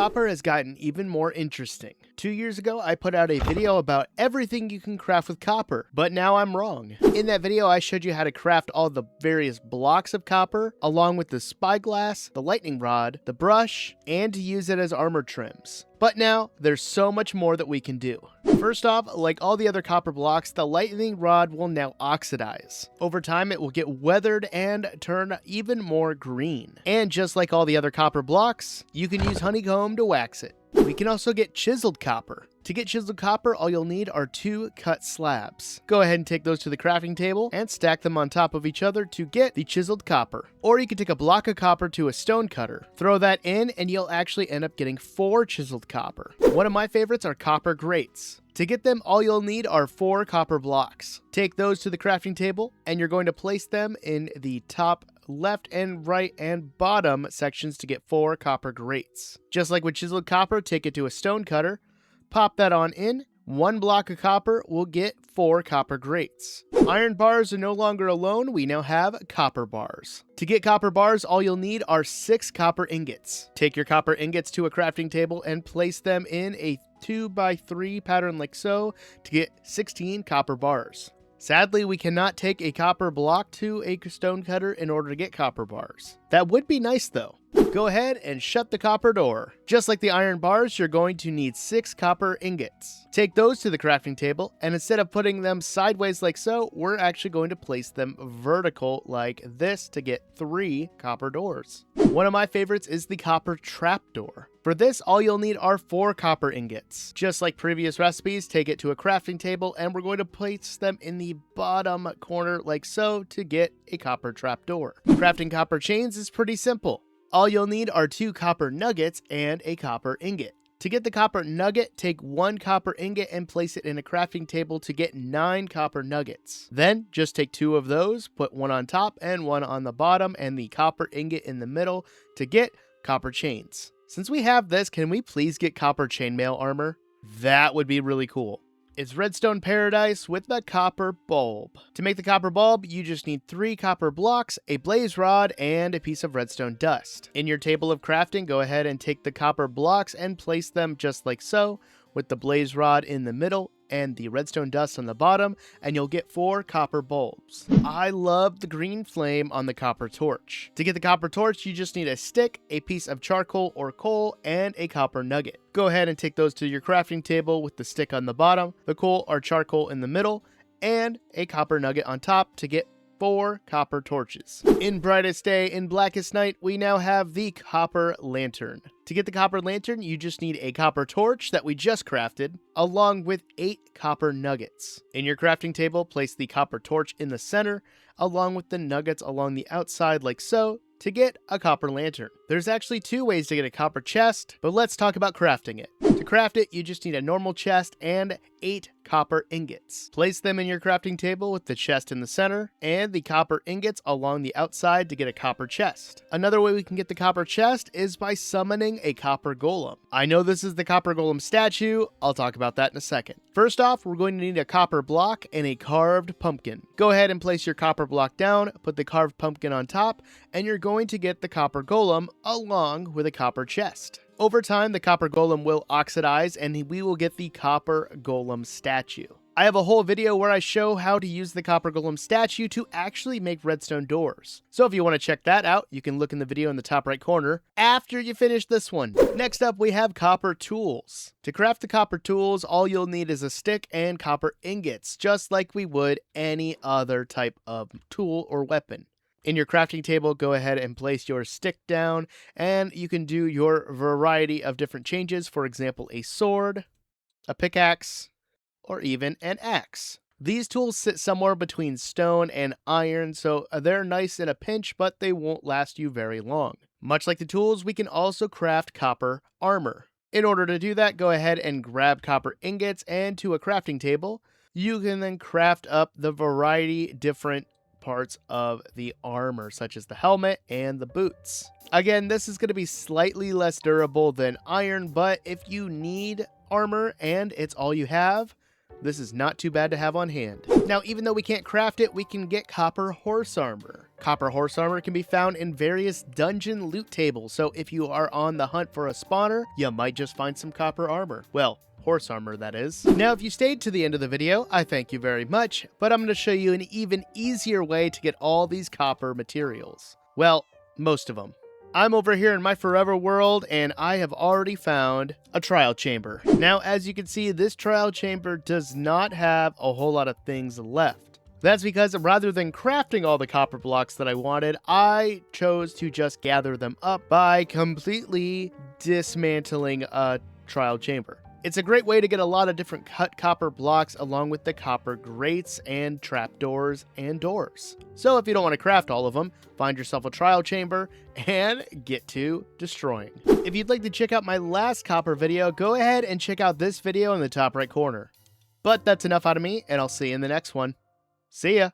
copper has gotten even more interesting. 2 years ago, I put out a video about everything you can craft with copper, but now I'm wrong. In that video, I showed you how to craft all the various blocks of copper, along with the spyglass, the lightning rod, the brush, and to use it as armor trims. But now, there's so much more that we can do. First off, like all the other copper blocks, the lightning rod will now oxidize. Over time, it will get weathered and turn even more green. And just like all the other copper blocks, you can use honeycomb to wax it. We can also get chiseled copper. To get chiseled copper, all you'll need are 2 cut slabs. Go ahead and take those to the crafting table and stack them on top of each other to get the chiseled copper. Or you can take a block of copper to a stone cutter, throw that in, and you'll actually end up getting 4 chiseled copper. One of my favorites are copper grates. To get them, all you'll need are 4 copper blocks. Take those to the crafting table, and you're going to place them in the top left and right and bottom sections to get 4 copper grates. Just like with chiseled copper, take it to a stone cutter, pop that on in. 1 block of copper will get 4 copper grates. Iron bars are no longer alone, we now have copper bars. To get copper bars, all you'll need are 6 copper ingots. Take your copper ingots to a crafting table and place them in a 2x3 pattern like so to get 16 copper bars. Sadly, we cannot take a copper block to a stone cutter in order to get copper bars. That would be nice though. Go ahead and shut the copper door. Just like the iron bars, you're going to need 6 copper ingots. Take those to the crafting table, and instead of putting them sideways like so, we're actually going to place them vertical like this to get 3 copper doors. One of my favorites is the copper trapdoor. For this, all you'll need are 4 copper ingots. Just like previous recipes, take it to a crafting table, and we're going to place them in the bottom corner like so to get a copper trapdoor. Crafting copper chains is pretty simple. All you'll need are 2 copper nuggets and a copper ingot. To get the copper nugget, take 1 copper ingot and place it in a crafting table to get 9 copper nuggets. Then, just take 2 of those, put 1 on top and 1 on the bottom, and the copper ingot in the middle to get copper chains. Since we have this, can we please get copper chainmail armor? That would be really cool. It's redstone paradise with the copper bulb. To make the copper bulb, you just need 3 copper blocks, a blaze rod, and a piece of redstone dust. In your table of crafting, go ahead and take the copper blocks and place them just like so, with the blaze rod in the middle and the redstone dust on the bottom, and you'll get 4 copper bulbs. I love the green flame on the copper torch. To get the copper torch, you just need a stick, a piece of charcoal or coal, and a copper nugget. Go ahead and take those to your crafting table with the stick on the bottom, the coal or charcoal in the middle, and a copper nugget on top to get 4 copper torches. In brightest day, in blackest night, we now have the copper lantern. To get the copper lantern, you just need a copper torch that we just crafted, along with 8 copper nuggets. In your crafting table, place the copper torch in the center, along with the nuggets along the outside like so, to get a copper lantern. There's actually 2 ways to get a copper chest, but let's talk about crafting it. To craft it, you just need a normal chest and 8 copper ingots. Place them in your crafting table with the chest in the center and the copper ingots along the outside to get a copper chest. Another way we can get the copper chest is by summoning a copper golem. I know this is the copper golem statue, I'll talk about that in a second. First off, we're going to need a copper block and a carved pumpkin. Go ahead and place your copper block down, put the carved pumpkin on top, and you're going to get the copper golem along with a copper chest. Over time, the copper golem will oxidize and we will get the copper golem statue. I have a whole video where I show how to use the copper golem statue to actually make redstone doors. So if you want to check that out, you can look in the video in the top right corner after you finish this one. Next up, we have copper tools. To craft the copper tools, all you'll need is a stick and copper ingots, just like we would any other type of tool or weapon. In your crafting table, go ahead and place your stick down, and you can do your variety of different changes. For example, a sword, a pickaxe, or even an axe. These tools sit somewhere between stone and iron, so they're nice in a pinch, but they won't last you very long. Much like the tools, we can also craft copper armor. In order to do that, go ahead and grab copper ingots and to a crafting table. You can then craft up the variety different parts of the armor, such as the helmet and the boots. Again, this is going to be slightly less durable than iron, but if you need armor and it's all you have, this is not too bad to have on hand. Now, even though we can't craft it, we can get copper horse armor. Copper horse armor can be found in various dungeon loot tables, so if you are on the hunt for a spawner, you might just find some copper armor. Well, horse armor, that is. Now, if you stayed to the end of the video, I thank you very much, but I'm going to show you an even easier way to get all these copper materials. Well, most of them. I'm over here in my forever world, and I have already found a trial chamber. Now, as you can see, this trial chamber does not have a whole lot of things left. That's because rather than crafting all the copper blocks that I wanted, I chose to just gather them up by completely dismantling a trial chamber. It's a great way to get a lot of different cut copper blocks along with the copper grates and trapdoors and doors. So if you don't want to craft all of them, find yourself a trial chamber and get to destroying. If you'd like to check out my last copper video, go ahead and check out this video in the top right corner. But that's enough out of me, and I'll see you in the next one. See ya!